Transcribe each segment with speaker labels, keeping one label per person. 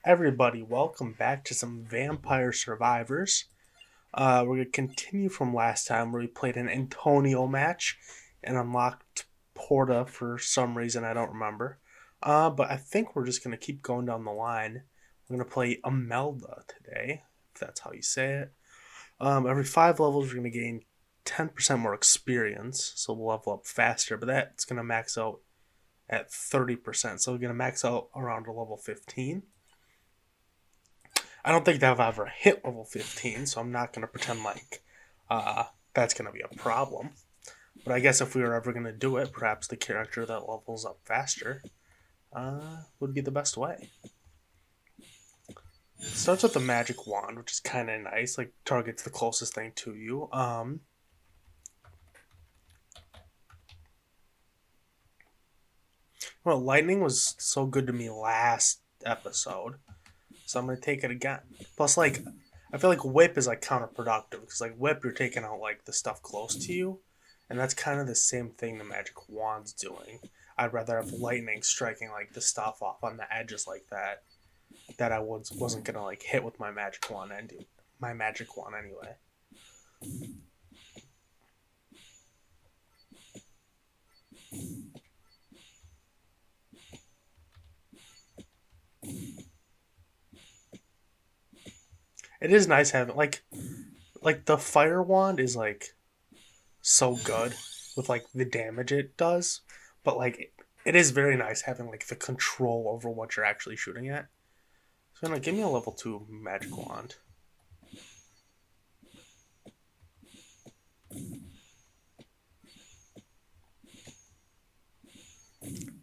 Speaker 1: Everybody, welcome back to some Vampire Survivors. We're going to continue from last time where we played an Antonio match and unlocked Porta for some reason I don't remember. But I think we're just going to keep going down the line. We're going to play Imelda today, if that's how you say it. Every 5 levels, we're going to gain 10% more experience, so we'll level up faster, but that's going to max out at 30%. So we're going to max out around a level 15. I don't think that I've ever hit level 15, so I'm not going to pretend like that's going to be a problem. But I guess if we were ever going to do it, perhaps the character that levels up faster would be the best way. It starts with the magic wand, which is kind of nice. Like, targets the closest thing to you. Well, lightning was so good to me last episode, so I'm gonna take it again. Plus, like, I feel like whip is like counterproductive because like whip, you're taking out like the stuff close to you, and that's kind of the same thing the magic wand's doing. I'd rather have lightning striking like the stuff off on the edges like that I wasn't gonna like hit with my magic wand anyway. It is nice having like the fire wand is like so good with like the damage it does, but like it is very nice having like the control over what you're actually shooting at. So now give me a level 2 magic wand.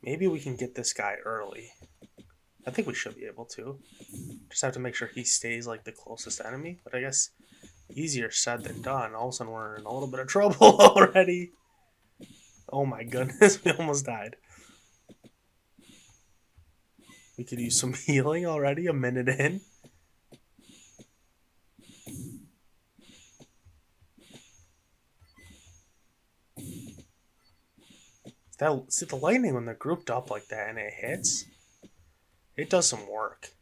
Speaker 1: Maybe we can get this guy early. I think we should be able to. Just have to make sure he stays like the closest enemy. But I guess easier said than done. All of a sudden we're in a little bit of trouble already. Oh my goodness, we almost died. We could use some healing already, a minute in. See, the lightning when they're grouped up like that and it hits, it does some work.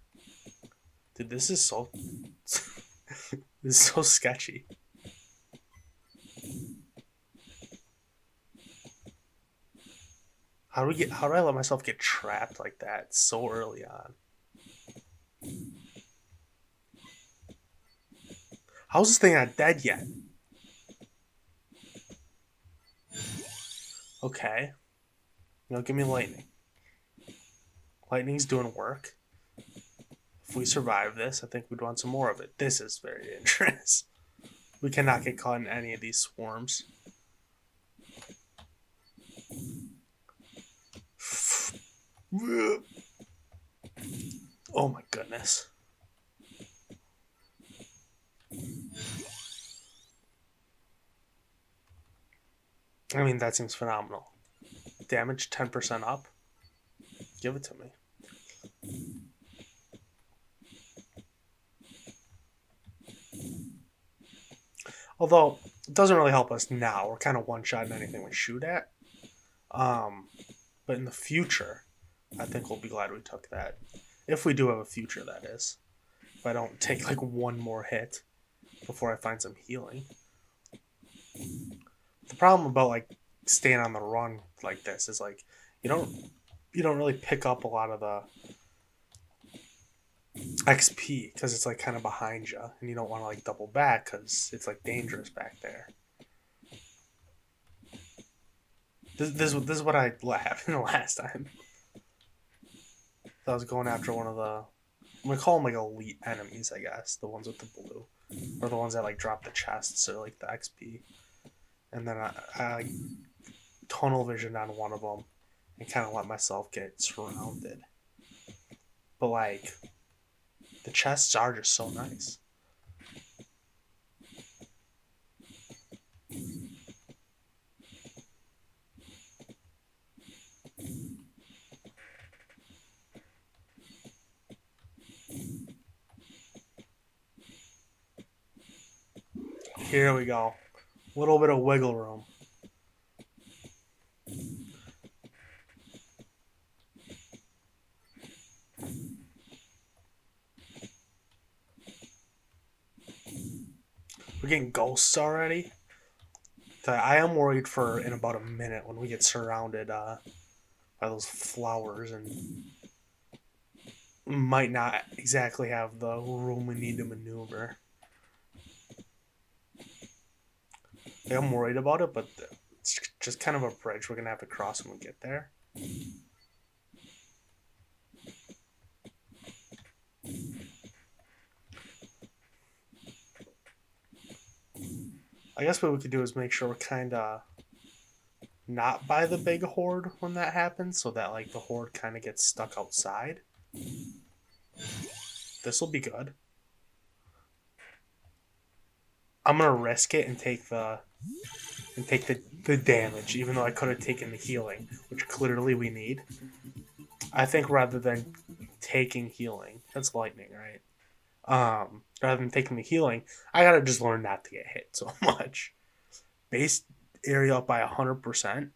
Speaker 1: Dude, this is so this is so sketchy. How do I let myself get trapped like that so early on? How's this thing not dead yet? Okay. Give me lightning. Lightning's doing work. If we survive this, I think we'd want some more of it. This is very dangerous. We cannot get caught in any of these swarms. Oh my goodness. I mean, that seems phenomenal. Damage 10% up? Give it to me. Although, it doesn't really help us now. We're kind of one-shotting anything we shoot at. But in the future, I think we'll be glad we took that. If we do have a future, that is. If I don't take like one more hit before I find some healing. The problem about like staying on the run like this is like you don't really pick up a lot of the XP because it's like kind of behind you, and you don't want to like double back because it's like dangerous back there. This is what I happened the last time. I was going after one of the, I'm gonna call them like elite enemies, I guess, the ones with the blue, or the ones that like drop the chests or like the XP, and then I like tunnel vision on one of them and kind of let myself get surrounded. But like the chests are just so nice. Here we go. A little bit of wiggle room. We're getting ghosts already. I am worried for in about a minute when we get surrounded by those flowers and might not exactly have the room we need to maneuver. I'm worried about it, but it's just kind of a bridge we're going to have to cross when we get there. I guess what we could do is make sure we're kind of not by the big horde when that happens, so that like the horde kind of gets stuck outside. This will be good. I'm gonna risk it and take the damage, even though I could have taken the healing, which clearly we need. I think rather than taking healing, that's lightning, right? Rather than taking the healing, I gotta just learn not to get hit so much. Base area up by 100%.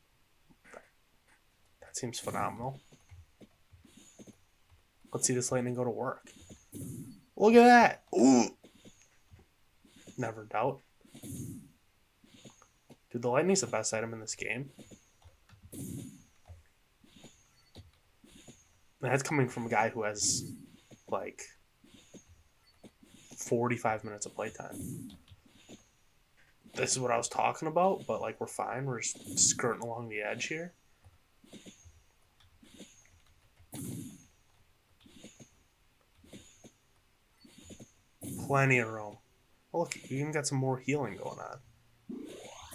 Speaker 1: That seems phenomenal. Let's see this lightning go to work. Look at that! Ooh! Never doubt. Dude, the lightning's the best item in this game. And that's coming from a guy who has, like, 45 minutes of playtime. This is what I was talking about, but, like, we're fine. We're just skirting along the edge here. Plenty of room. Oh, look, we even got some more healing going on.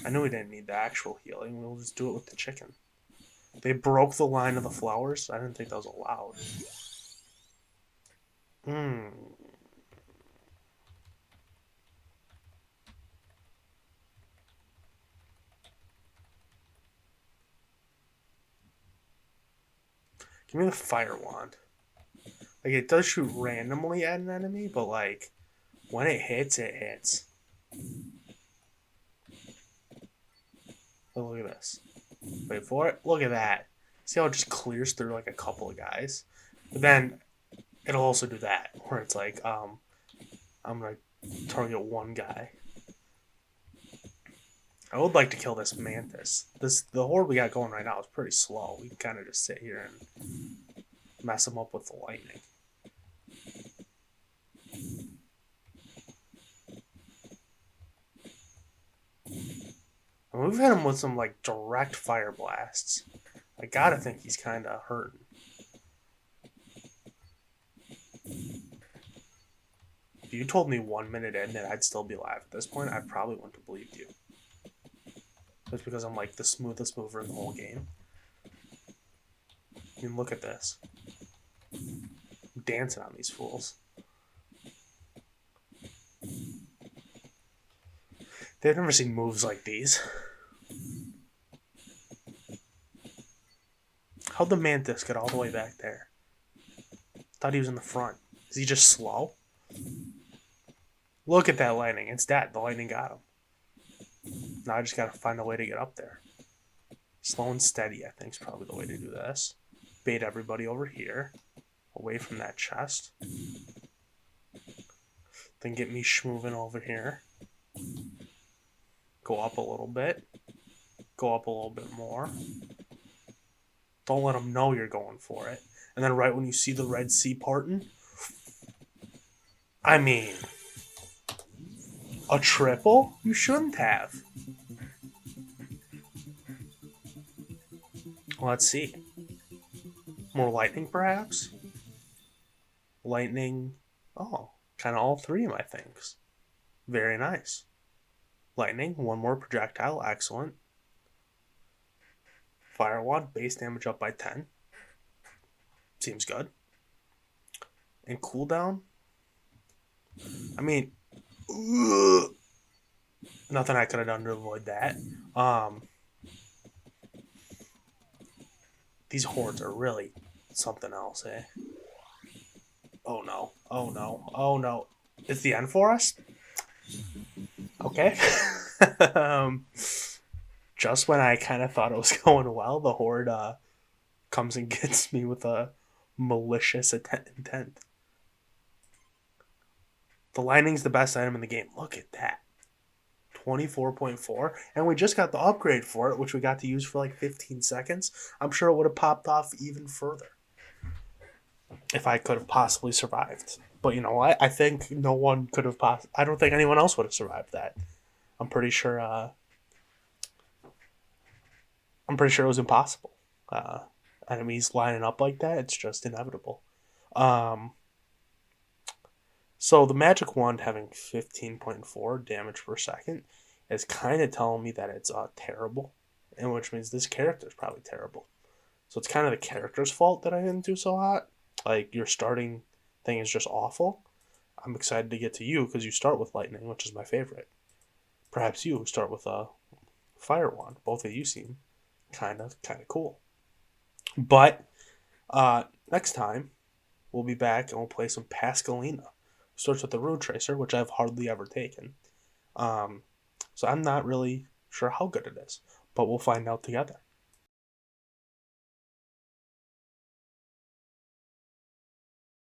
Speaker 1: I knew we didn't need the actual healing. We'll just do it with the chicken. They broke the line of the flowers. I didn't think that was allowed. Give me the fire wand. Like, it does shoot randomly at an enemy, but, like, when it hits, it hits. Oh, look at this. Wait for it. Look at that. See how it just clears through, like, a couple of guys? But then, it'll also do that, where it's like, I'm going to target one guy. I would like to kill this mantis. The horde we got going right now is pretty slow. We can kind of just sit here and mess them up with the lightning. And we've hit him with some like direct fire blasts. I gotta think he's kind of hurting. If you told me 1 minute in that I'd still be alive at this point, I probably wouldn't have believed you. Just because I'm like the smoothest mover in the whole game. I mean, look at this. I'm dancing on these fools. They've never seen moves like these. How'd the mantis get all the way back there? Thought he was in the front. Is he just slow? Look at that lightning. It's dead. The lightning got him. Now I just gotta find a way to get up there. Slow and steady, I think, is probably the way to do this. Bait everybody over here. Away from that chest. Then get me schmoving over here. Go up a little bit. Go up a little bit more. Don't let them know you're going for it. And then right when you see the Red Sea parting, I mean, a triple? You shouldn't have. Let's see. More lightning, perhaps? Lightning. Oh, kind of all three of my things. Very nice. Lightning, one more projectile, excellent. Fire wand, base damage up by 10. Seems good. And cooldown? I mean, nothing I could have done to avoid that. These hordes are really something else, eh? Oh no, oh no, oh no. It's the end for us? Okay. Just when I kind of thought it was going well, the horde comes and gets me with a malicious intent. The lightning's the best item in the game. Look at that. 24.4, and we just got the upgrade for it, which we got to use for like 15 seconds. I'm sure it would have popped off even further if I could have possibly survived. But you know what? I think no one could have I don't think anyone else would have survived that. I'm pretty sure. I'm pretty sure it was impossible. Uh, Enemies lining up like that, it's just inevitable. Um, so the magic wand having 15.4 damage per second is kind of telling me that it's terrible, and which means this character is probably terrible. So it's kind of the character's fault that I didn't do so hot. Like, your starting thing is just awful. I'm excited to get to you because you start with lightning, which is my favorite. Perhaps you start with a fire wand. Both of you seem kind of cool. But next time we'll be back and we'll play some Pascalina. Starts with the Rune Tracer, which I've hardly ever taken. So I'm not really sure how good it is, but we'll find out together.